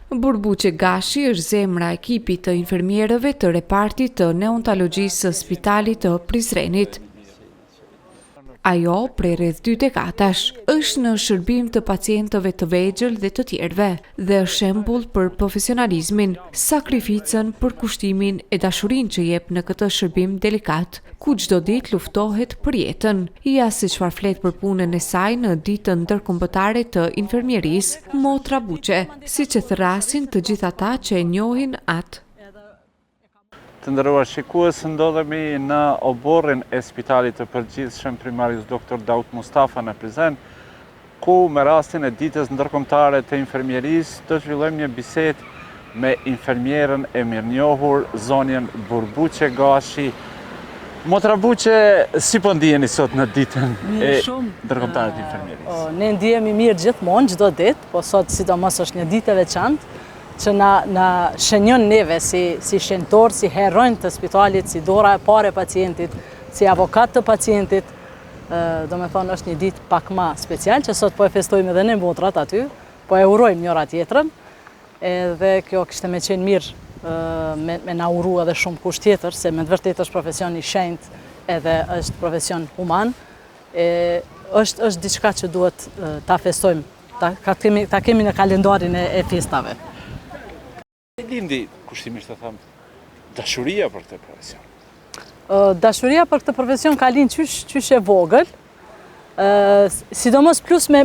Burbuqe Gashi është zemra e ekipit të infermierëve të repartit të neontologjisë së Spitalit të Prizrenit. Ajo, prej rreth 2 dekadash, është në shërbim të pacientëve të vegjël dhe të tjerëve dhe është shembull për profesionalizmin, sakrificën, përkushtimin e dashurinë që jep në këtë shërbim delikat, ku çdo ditë luftohet për jetën. Ja si çfarë flet për punën e saj në ditën ndërkombëtare të infermierisë, Motra Buqe, siç e thrasin të gjithë ata që e njohin atë. Të nderuar shikues, ndodhemi në oborrin e Spitalit të Përgjithshëm Primarius Dr. Daud Mustafa në Prizren, ku me rastin e ditës ndërkombëtare të infermierisë do zhvillojmë një bisedë me infermierën e mirënjohur, zonjën Burbuqe Gashi. Motra Buqe, si po ndiheni sot në ditën e ndërkombëtare të infermierisë? Ne ndihemi mirë gjithmonë, çdo ditë, po sot sidomos është një ditë e veçantë që na shënjon neve si shenjtor, si heronj të spitalit, si dora e parë e pacientit, si avokat të pacientit. Do me thonë është një ditë pak ma special, që sot po e festojmë edhe ne motrat aty, po e urojmë njëra tjetrën, edhe kjo kishte me qenë mirë me na uru edhe shumë kusht tjetër, se me të vërtet është profesion i shenjt edhe është profesion human, është diçka që duhet ta festojmë, ta kemi në kalendarin e festave. Lindi, kushtimisht të thamë, dashuria për këtë profesion? Dashuria për këtë profesion ka lind qysh e vogël, sidomos plus me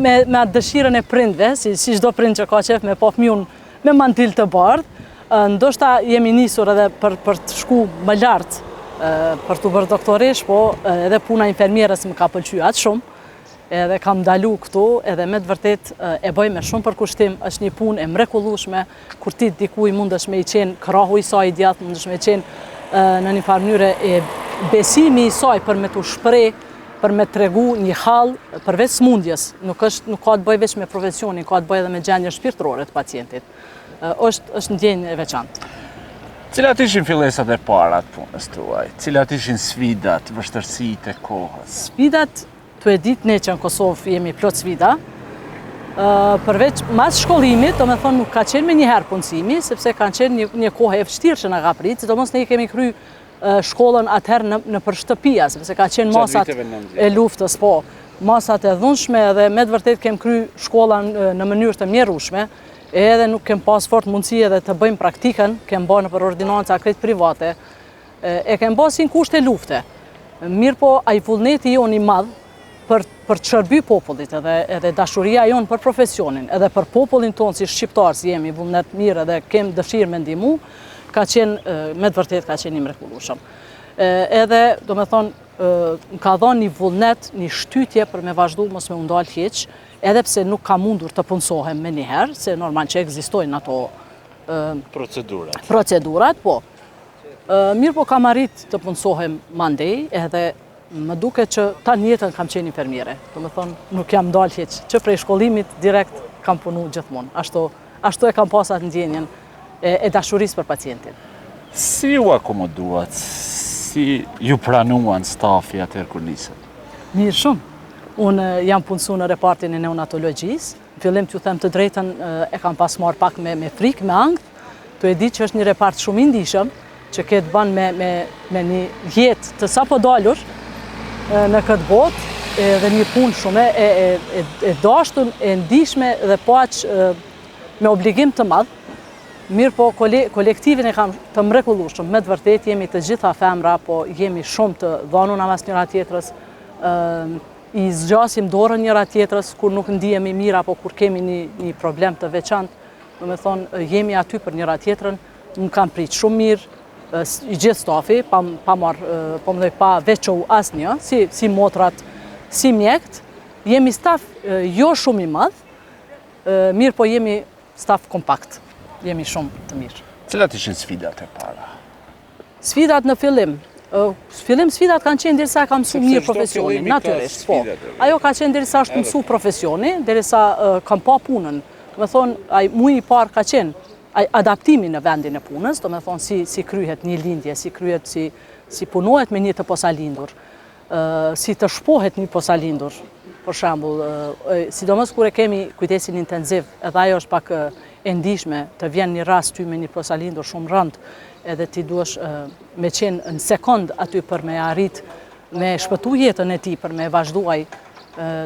dëshirën e prindve, si çdo prind që ka qef me pa fëmijën me mantil të bardhë, ndoshta jemi nisur edhe për të shku më lart, për të bërë doktoresh, po edhe puna infermierës më ka pëlqyer atë shumë, edhe kam ndalu këtu, edhe me të vërtet e bëj me shumë përkushtim, është një punë e mrekullueshme, kur ti dikuj mundesh me i qenë krahu i saj djathtë, mundesh me i qenë në një farë mënyrë e besimi i saj për me t'u shpreh, për me tregu një hall përveç smundjes, nuk ka të bëjë vetëm me profesionin, ka të bëjë edhe me gjendjen shpirtërore të pacientit. Është ndjenjë e veçantë. Cilat ishin fillesat e para të punës tuaj? Cilat ishin sfidat, vështirësitë e kohës? Sfidat, tu e ditë ne që në Kosovë jemi plot sfida, përveç mas shkollimit, do me thonë nuk ka qenë me njëherë punësimi, sepse kanë qenë një kohë e vështirë që na ka pritë, sidomos ne kemi kry shkollën atëherë në për shtëpia, sepse ka qenë masat e luftës, po, masat e dhunshme, dhe me të vërtet kem kry shkollën në mënyrë të mjerueshme, edhe nuk kem pas fort mundësi edhe të bëjmë praktikën, kem bërë për ordinanca krejt private, e kem bërë si në kushte lufte. Mirë po, ai vullneti jon i madh për të shërby popullit, edhe dashuria jonë për profesionin, edhe për popullin tonë si shqiptar, si jemi vullnet mirë edhe kem dëshirë me ndihmu, ka qenë, me të vërtet ka qenë i mrekullueshëm. Edhe, do me thonë, më ka dhënë një vullnet, një shtytje për me vazhdu mos me undal hiç, edhe pse nuk ka mundur të punësohem me njëherë, se normal që ekzistojnë ato procedurat, po. Mirë po kam arrit të punësohem mandej, edhe më duke që ta jetën kam qenë infermiere. Do me thonë, nuk jam dalë hiç, që prej shkollimit direkt kam punu gjithmonë. Ashtu e kam pasat ndjenjen e dashurisë për pacientin. Si ju akomoduat? Si ju pranuan stafi atëherë kur nisët? Mirë shumë. Unë jam punësu në repartin e neonatologjisë. Në fillim t'ju them të drejtën, e kam pas marrë pak me frikë, me angth. Tu e di që është një repart shumë i ndihshëm, që ketë ban me një jetë të sapo dalur në këtë botë, dhe një punë shumë e dashtun, e ndihshme dhe paq me obligim të madh. Mirë po, kolektivin e kam të mrekullueshëm, me të vërtet jemi të gjitha femra, po jemi shumë të dhanuna mas njëra tjetrës, i zgjasim dorën njëra tjetrës kur nuk ndihemi mirë apo kur kemi një problem të veçantë. Do me thonë, jemi aty për njëra tjetrën, më kam pritë shumë mirë, i gjithë stafi, pa më pa veçohu asnjë, si motrat, si mjekt, jemi staf jo shumë i madh, mirë po jemi staf kompakt, jemi shumë të mirë. Cilat ishin sfidat e para? Sfidat në fillim sfidat kanë qenë derisa kam mësu mirë profesionin, natyrisht, po. Ajo ka qenë derisa është mësu profesioni, derisa kam pa punën. Do me thonë, muji i parë ka qenë adaptimi në vendin e punës, do me thonë si kryhet një lindje, si kryhet, si punohet me një të posalindur, si të shpohet një posalindur, për shembull, sidomos kur e kemi kujdesin intensiv, edhe ajo është pak e ndihshme të vjen një rast ty me një prosalindur shumë rënd, edhe ti duhesh me qenë në sekond aty për me arrit me shpëtu jetën e tij, për me vazhduaj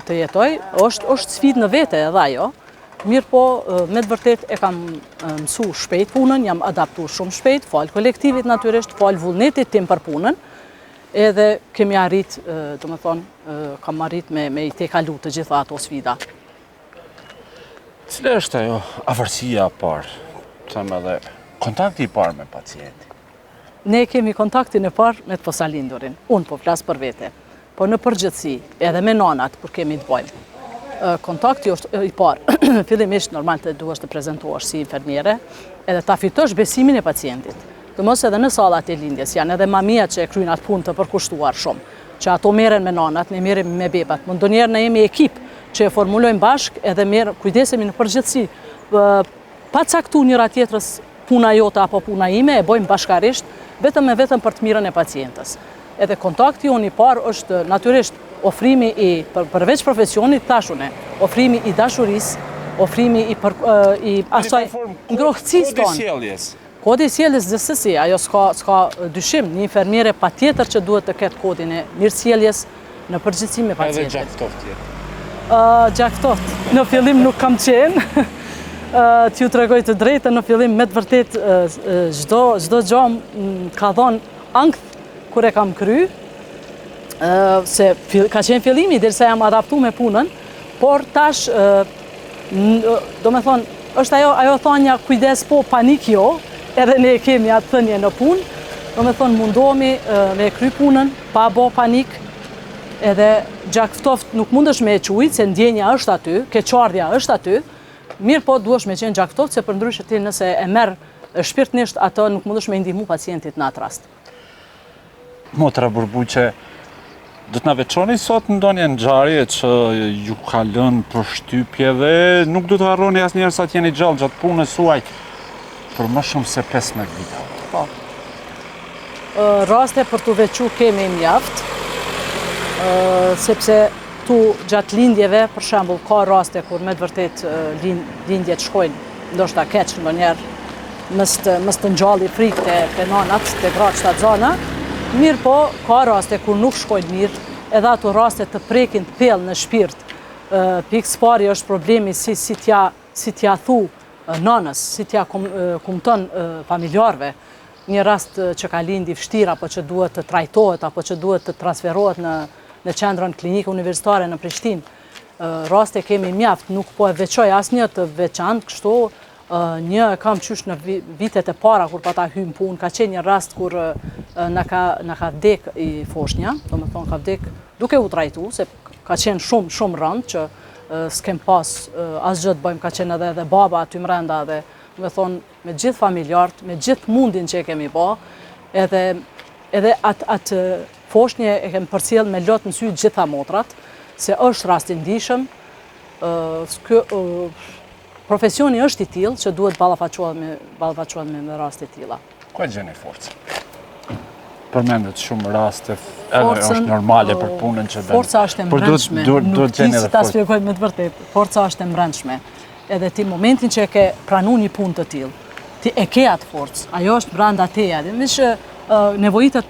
të jetoj, është sfidë në vete edhe ajo. Mirë po, me të vërtet e kam mësu shpejt punën, jam adaptu shumë shpejt, falë kolektivit natyrisht, falë vullnetit tim për punën, edhe kemi arrit, do me thonë, kam arrit me i te kalu të gjitha ato sfida. Cile është ajo afërsia e parë, thëmë edhe kontakti i parë me pacienti? Ne kemi kontaktin e parë me të posalindurin, unë po flasë për vete, po në përgjithësi, edhe me nanat, për kemi të bojmë. Kontakti është i parë, fillimisht normal të duhesh të prezentohesh si infermiere, edhe ta fitosh besimin e pacientit. Të mos edhe në sallat e lindjes, janë edhe mamija që e kryjnë atë punë të përkushtuar shumë, që ato merren me nanat, ne merrem me bebat. Ndonjëherë ne jemi ekip që e formulojmë bashkë edhe kujdesemi në përgjithësi. Pa caktu njëra tjetrës puna jote apo puna ime, e bojmë bashkarisht, vetëm për të mirën e pacientës. Edhe kontakti unë i parë është natyrisht ofrimi përveç profesionit, thashune, ofrimi i dashurisë, ofrimi i asaj ngrohtësisë tonë. Kodi i sjelljes gjithsesi, ajo s'ka dyshim, një infermiere patjetër që duhet të ketë kodin e mirësjelljes në përgjithësi me pacientin. Edhe gjaktoft jetë? Gjaktoft, në fillim nuk kam qenë, t'ju tregoj të drejtën, në fillim me të vërtet çdo gjë ka dhënë ankth kur e kam kry, se ka qenë fillimi derisa jam adaptu me punën, por tash, do me thonë, është ajo thonja kujdes po, panik jo, edhe ne kemi atë thënje në punë, do me thonë mundohemi me kry punën, pa bo panik, edhe gjaktoft nuk mundesh me e qujtë, se ndjenja është aty, keqardhja është aty, mirë po duhesh me qenë gjaktoft, se për ndryshe ti nëse e merë shpirtnisht, atë nuk mundesh me ndihmu pacientit në atë rast. Motra Burbuqe, do të na veçoni sot ndonjë ngjarje që ju ka lënë përshtypje dhe nuk do të harroni asnjëherë sa t'jeni gjallë gjatë punës suaj për më shumë se 15 vite. Po. Raste për të veçu kemi mjaft, sepse tu gjatë lindjeve, për shembull, ka raste kur me të vërtet lindjet shkojnë, ndoshta keq ndonjëherë, mës të ngjalli frikë te nanat, te gratë shtatzana. Mirë po, ka raste kur nuk shkojnë mirë, edhe ato raste të prekin të pellë në shpirt. Pikë pari është problemi si t'ja thu nanës, si t'ja kumton familjarve. Një rast që ka lindi vështirë, apo që duhet të trajtohet, apo që duhet të transferohet në qendrën klinike universitare në Prishtinë. Raste kemi mjaft, nuk po e veçoj asnjë të veçantë, kështu një kam qysh në vitet e para kur pata hymë punë, ka qenë një rast kur na ka vdek i foshnja, do me thonë ka vdek duke u trajtu, se ka qenë shumë rënd që s'kem pas asgjë të bëjmë, ka qenë edhe baba aty mrenda dhe do me thonë me gjithë familjartë, me gjithë mundin që e kemi ba, edhe atë foshnje e kemi përcjell me lot në sy gjitha motrat, se është rast i ndihshëm, profesioni është i tillë që duhet ballafaqohet me raste të tilla. Ku e gjeni forcën? Përmendet shumë raste, edhe është normale për punën që bën. Forca është e brendshme, nuk di si ta shpjegoj me të vërtetë. Forca është e brendshme. Edhe ti momentin që e ke pranuar një punë të tillë, ti e ke atë forcë, ajo është brenda teja, dhe që nevojitet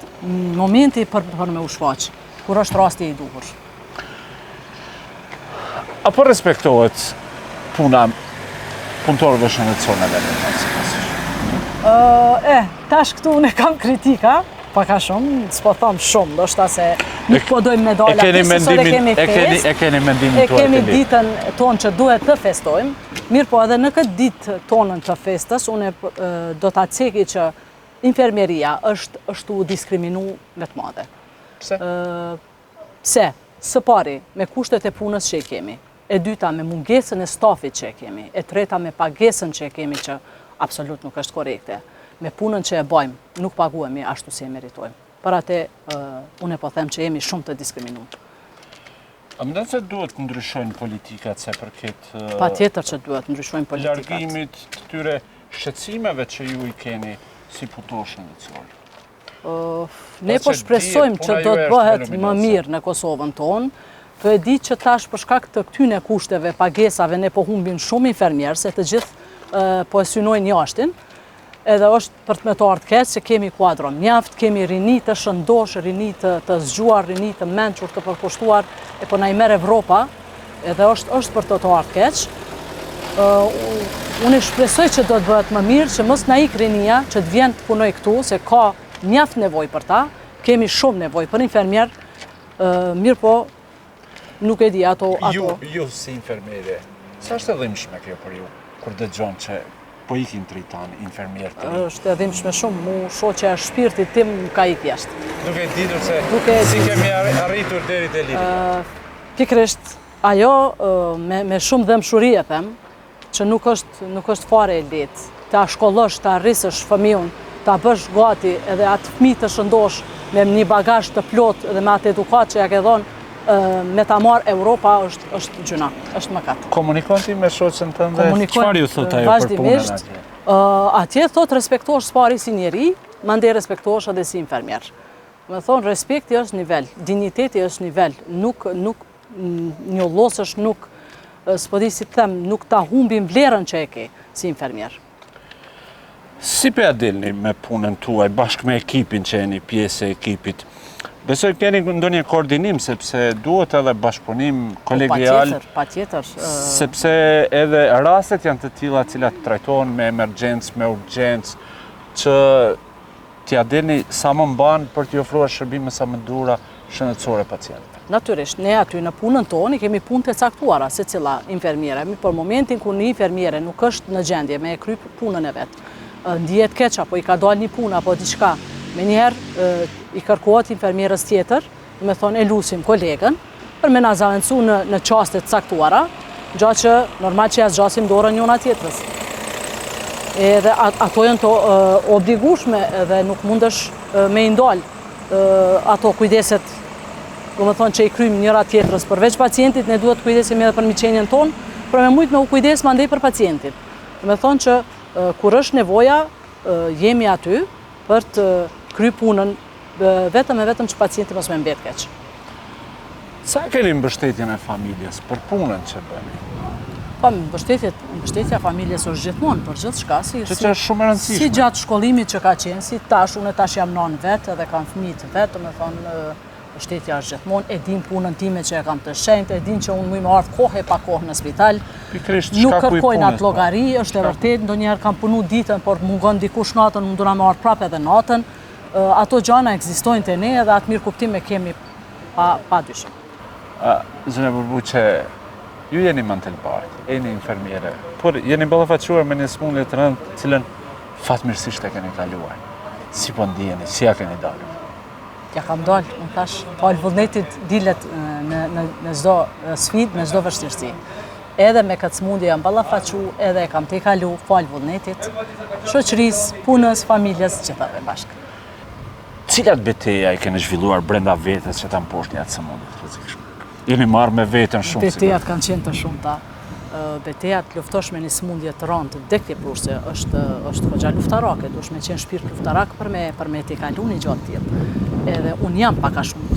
momenti për me u shfaq, kur është rasti i duhur. Apo respektohet puna punëtorëve shëndetësore në tash këtu unë kam kritika, paka shumë, s'po thom shumë, do shta se nuk po dojmë medala, e keni mendimin tuaj të kemi ditën tonë që duhet të festojmë, mirë po edhe në këtë ditë tonën të festës, unë do t'a ceki që infermieria është u diskriminu me të madhe. Pse? Pse? Së pari, me kushtet e punës që i kemi, e dyta me mungesën e stafit që e kemi, e treta me pagesën që e kemi që absolut nuk është korekte. Me punën që e bajmë, nuk paguemi ashtu si e meritojmë. Për atë, unë po them që jemi shumë të diskriminuar. A mendon se duhet të ndryshojnë politikat se përket Patjetër që duhet të ndryshojnë politikat. Largimit të tyre shqetësimeve që ju i keni si punëtor shëndetësor? Ne po shpresojmë që do të bëhet më mirë në Kosovën tonë. Të e di që tash për shkak të këtyne kushteve, pagesave, ne po humbim shumë infermierë, se të gjithë po e synojnë jashtin, edhe është për të me të ardhë keq që kemi kuadro mjaft, kemi rini të shëndosh, rini të zgjuar, rini të mençur, të përkushtuar, e po na i merr Evropa, edhe është për të ardhë keq. Unë shpresoj që do të bëhet më mirë, që mos na ik rinia, që të vjen të punoj këtu, se ka mjaft nevojë për ta, kemi shumë nevojë për infermier, mirë po nuk e di ato. Ju si infermiere, sa është e dhimbshme kjo për ju, kur dëgjon që po ikin të rritan, infermier të ri? Është e dhimbshme shumë, mu shoqja e shpirtit tim ka ik jashtë. Duke e ditur se si kemi arritur deri te lidhja. Pikërisht, ajo me shumë dëmshuri e them, që nuk është fare e lehtë. Ta shkollosh, ta rrisësh fëmijën, ta bësh gati edhe atë fëmijë të shëndosh me një bagazh të plot dhe me atë edukat që ja ke dhënë, me ta marrë Europa është gjuna, është mëkat. Komunikon ti me shoqën tënde? Çfarë ju thot ajo për punën atje? Atje thot respektosh s'pari si njeri, mandej respektosh edhe si infermier. Me thonë, respekti është nivel, digniteti është nivel, nuk njollosësh, s'po di si të them, nuk ta humbim vlerën që e ke si infermier. Si pe dilni me punën tuaj, bashkë me ekipin që jeni pjesë e ekipit? Besoj keni ndonjë koordinim, sepse duhet edhe bashkëpunim kolegial. Patjetër. Sepse edhe rastet janë të tilla cilat trajtohen me emergjencë, me urgjencë, që t'ja dilni sa më mban për t'i ofruar shërbime sa më dura shëndetësore pacientëve. Natyrisht, ne aty në punën tonë kemi punë të caktuara se cila infermiere. Për momentin kur një infermiere nuk është në gjendje me e kry punën e vetë, ndihet keq apo i ka dalë një punë apo diçka, me njëherë i kërkohet infermierës tjetër, me thonë e lusim kolegën, për me na zavendësu në çastet caktuara, gjatë që normal që ja zgjasim dorën njëna tjetrës. Edhe ato janë të obligueshme dhe nuk mundesh me i ndalë ato kujdeset, do me thonë që i krymë njëra tjetrës. Përveç pacientit, ne duhet kujdesim edhe për miqenjen tonë, për me mujtë me u kujdes mandej për pacientit. Do me thonë që kur është nevoja, jemi aty për të kry punën, vetëm që pacienti mos me mbet keq. Sa keni mbështetjen e familjes për punën që bëni? Po, mbështetja familjes është gjithmonë për gjithë shka, që është shumë e rëndësishme. Si gjatë shkollimit që ka qenë, si tash, unë tash jam nën vetë edhe kam fëmijë të vetë, do me thonë, mbështetja është gjithmonë, e din punën time që e kam të shenjtë, e din që unë më ardh kohë e pa kohë në spital. Nuk kërkojnë atë llogari, është e vërtetë, ndonjëherë kam punu ditën, por mungon dikush natën, unë duna më ardh prapë edhe natën. Ato gjëra ekzistojnë te ne edhe atë mirë kuptim e kemi pa dyshim. Zënë Burbuqe, ju jeni mantelbart, jeni infermiere, por jeni ballafaquar me një smundje të rëndë, cilën fatmirësisht e keni kaluar. Si po ndiheni, si ja keni dalur? Ja kam dalë, unë thash, falë vullnetit dilet në çdo sfidë, në çdo vështirësi. Edhe me këtë smundje jam ballafaqu, edhe e kam te kalu, falë vullnetit, shoqërisë, punës, familjes, gjithave bashkë. Cilat betejë i keni zhvilluar brenda vetes që ta mposhtni atë smundje të rrezikshme? Jeni marrë me veten shumë. Betejat kanë qenë të shumta. Betejat luftosh me një smundje të rëndë të dekjepruese është goxha luftarake, duhet me qenë shpirt luftarak për me t'i kalu një gjatë tillë. Edhe unë jam pak a shumë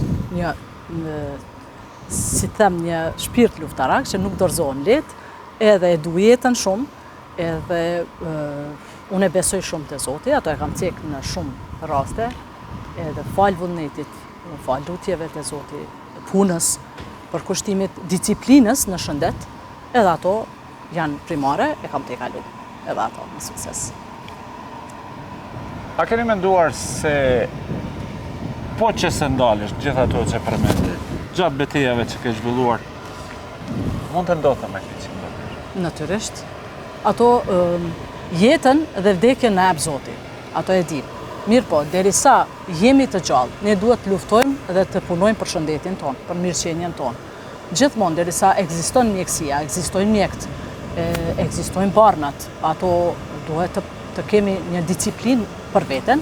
një shpirt luftarak që nuk dorëzohen lehtë, edhe e du jetën shumë, edhe unë e besoj shumë te Zoti, ato e kam cekë në shumë raste, edhe falë vullnetit, falë lutjeve te Zoti, punës, për kushtimit disiplinës në shëndet, edhe ato janë primare, e kam te kalu, edhe ato në sukses. A keni menduar se po që se ndalesh gjithë ato që përmende, gjatë betejave që ke zhvilluar, mund të ndodhte me këtë që ndodhte? Natyrisht. Ato jetën dhe vdekjen na jep Zoti, ato e dim. Mirë po, derisa jemi të gjallë, ne duhet të luftojmë dhe të punojmë për shëndetin tonë, për mirëqenien tonë. Gjithmonë, derisa ekziston mjekësia, ekzistojnë mjekët, ekzistojnë barnat, ato duhet të kemi një disiplinë për veten.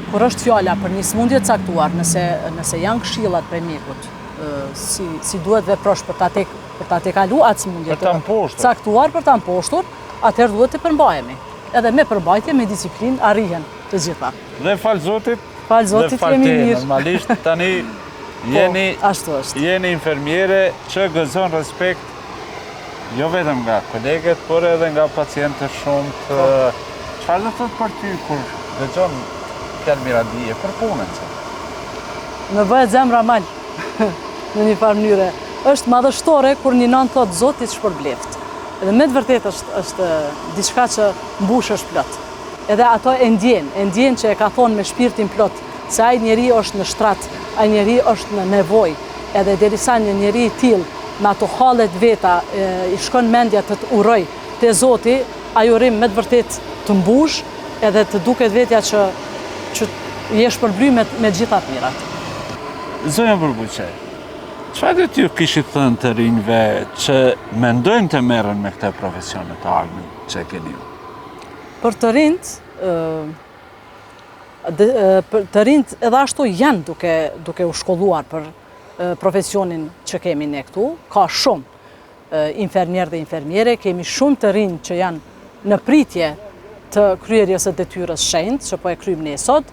Kur është fjala për një smundje të caktuar, nëse janë këshillat prej mjekut, si duhet veprosh për ta tekalu atë smundje të caktuar, për ta mposhtur, atëherë duhet të përmbahemi. Edhe me përmbajtje, me disiplinë arrihen të gjitha. Dhe falë Zotit, jemi mirë. Normalisht tani jeni infermiere që gëzon respekt jo vetëm nga kolegët, por edhe nga pacientë shumë të... Çfarë do thotë për ty kur dëgjon fjalë miradije për punën? Më bëhet zemra mal në një farë mënyre. Është madhështore kur një nën thotë Zoti shpërbleft. Edhe me të vërtetë është diçka që mbush është plot. Edhe ato e ndjen që e ka thonë me shpirtin plot, se ai njeri është në shtrat, ai njeri është në nevojë. Edhe derisa një njeri i tillë me ato hallet veta i shkon mendja të uroj te Zoti, ai urim me të vërtetë të mbush edhe të duket vetja që je shpërbly me gjitha të mirat. Zonja Burbuqe, çfarë do t'ju kishit thënë të rinjve që mendojnë të merren me këtë profesion të ardhmen që e keni ju? Për të rinjt, edhe ashtu janë duke u shkolluar për profesionin që kemi ne këtu. Ka shumë infermierë dhe infermiere, kemi shumë të rinj që janë në pritje të kryerjes së detyrës shenjtë, që po e kryjmë ne sot.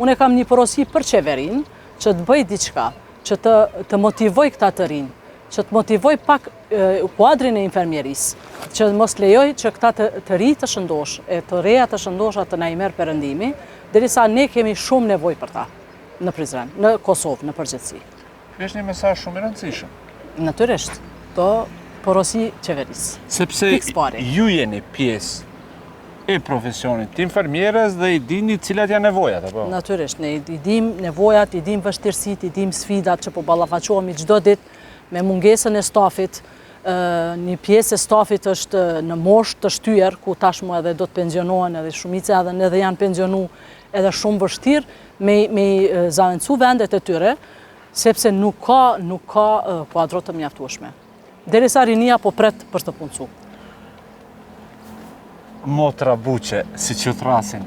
Unë kam një porosi për qeverin që të bëj diçka, që të motivoj këta të rinj, që të motivoj pak kuadrin e infermierisë, që mos lejoj që këta të ri të shëndosh, e të reja të shëndosha të na i merr perëndimi, derisa ne kemi shumë nevojë për ta në Prizren, në Kosovë, në përgjithësi. Ky është një mesazh shumë i rëndësishëm. Natyrisht, to porosi qeverisë. Sepse ju jeni pjesë e profesionit të infermierës dhe i dini cilat janë nevojat, apo? Natyrisht, ne i dim nevojat, i dim vështirësitë, i dim sfidat që po ballafaqohemi çdo ditë me mungesën e stafit. Një pjesë e stafit është në moshë të shtyer, ku tashmë edhe do të pensionohen, edhe shumica edhe janë pensionu, edhe shumë vështirë me zaventsu vendet e tyre, sepse nuk ka kuadro të mjaftueshme. Derisa rinia po pret për të punësu. Motra Buqe, si që thrasin,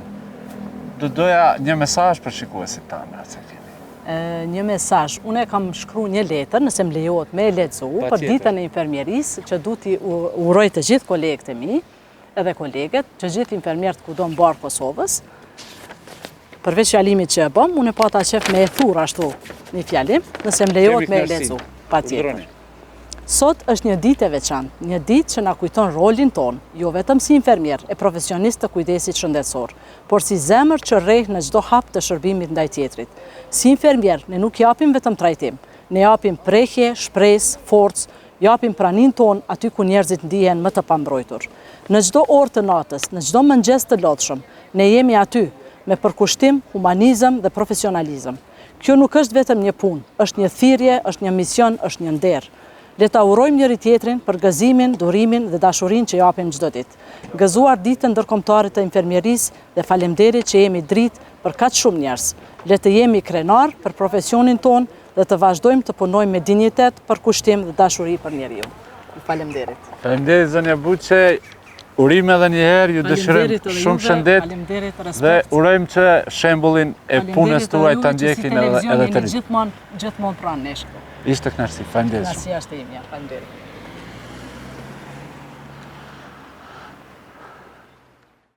doja një mesazh për shikuesit tanë, se keni. Një mesazh. Unë e kam shkruar një letër, nëse më lejohet me e lexu, për ditën e infermierisë, që du t'i uroj të gjithë kolegët e mi, edhe kolegët, që gjithë infermierët kudo në barë Kosovës. Përveç fjalimit që e bëm, unë e pata qef me e thur ashtu një fjalim, nëse më lejohet me e lexu, patjetër. Sot është një ditë e veçantë, një ditë që na kujton rolin ton, jo vetëm si infermier e profesionist të kujdesit shëndetësor, por si zemër që rreh në çdo hap të shërbimit ndaj tjetrit. Si infermier, ne nuk japim vetëm trajtim, ne japim prehje, shpresë, forcë, japim pranin ton aty ku njerëzit ndihen më të pambrojtur. Në çdo orë të natës, në çdo mëngjes të lodhshëm, ne jemi aty me përkushtim, humanizëm dhe profesionalizëm. Kjo nuk është vetëm një punë, është një thirrje, është një mision, është një nder. Le ta urojmë njëri tjetrin për gëzimin, durimin dhe dashurinë që japim çdo ditë. Gëzuar ditën ndërkombëtare të infermierisë dhe faleminderit që jemi dritë për kaq shumë njerëz. Le të jemi krenar për profesionin ton dhe të vazhdojmë të punojmë me dinjitet, përkushtim dhe dashuri për njeriu. Faleminderit. Faleminderit zonja Buqe. Urime edhe një herë, ju dëshirojmë shumë shëndet dhe urojmë që shembullin e punës tuaj ta ndjekin edhe të rinj. Gjithmonë pranë nesh. Ishte kënaqësi, faleminderit. Kënaqësia është e imja, faleminderit.